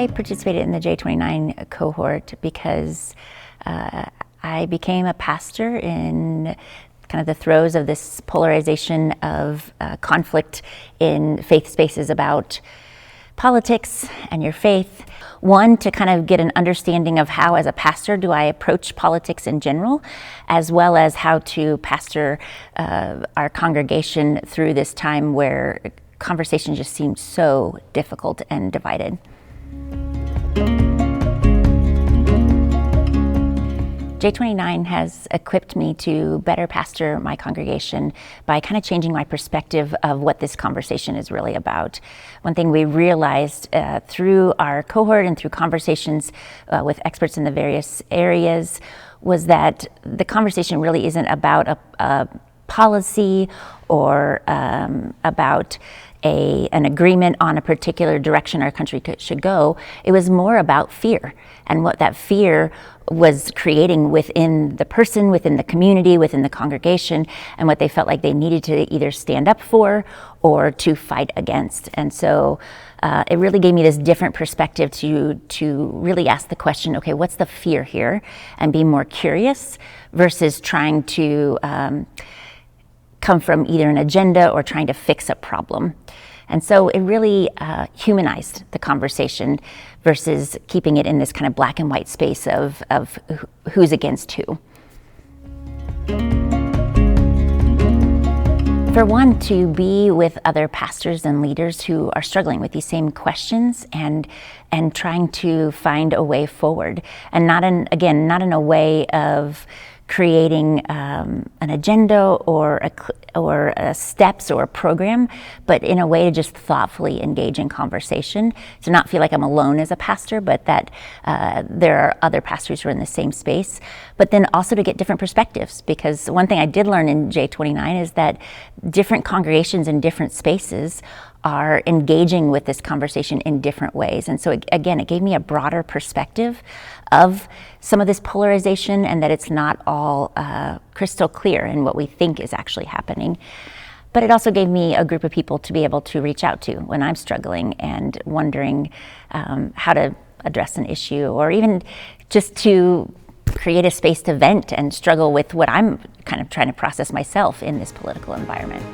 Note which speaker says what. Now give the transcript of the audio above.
Speaker 1: I participated in the J29 cohort because I became a pastor in kind of the throes of this polarization of conflict in faith spaces about politics and your faith. One, to kind of get an understanding of how, as a pastor, do I approach politics in general, as well as how to pastor our congregation through this time where conversation just seemed so difficult and divided. J29 has equipped me to better pastor my congregation by kind of changing my perspective of what this conversation is really about. One thing we realized through our cohort and through conversations with experts in the various areas was that the conversation really isn't about a policy or about an agreement on a particular direction our country should go. It was more about fear and what that fear was creating within the person, within the community, within the congregation, and what they felt like they needed to either stand up for or to fight against. And so it really gave me this different perspective to really ask the question, okay, what's the fear here? And be more curious versus trying to come from either an agenda or trying to fix a problem. And so it really humanized the conversation versus keeping it in this kind of black and white space of who's against who. For one, to be with other pastors and leaders who are struggling with these same questions and trying to find a way forward, and not in a way of creating an agenda or a steps or a program, but in a way to just thoughtfully engage in conversation, to not feel like I'm alone as a pastor, but that there are other pastors who are in the same space, but then also to get different perspectives. Because one thing I did learn in J29 is that different congregations in different spaces are engaging with this conversation in different ways. And so again, it gave me a broader perspective of some of this polarization, and that it's not all crystal clear in what we think is actually happening. But it also gave me a group of people to be able to reach out to when I'm struggling and wondering how to address an issue, or even just to create a space to vent and struggle with what I'm kind of trying to process myself in this political environment.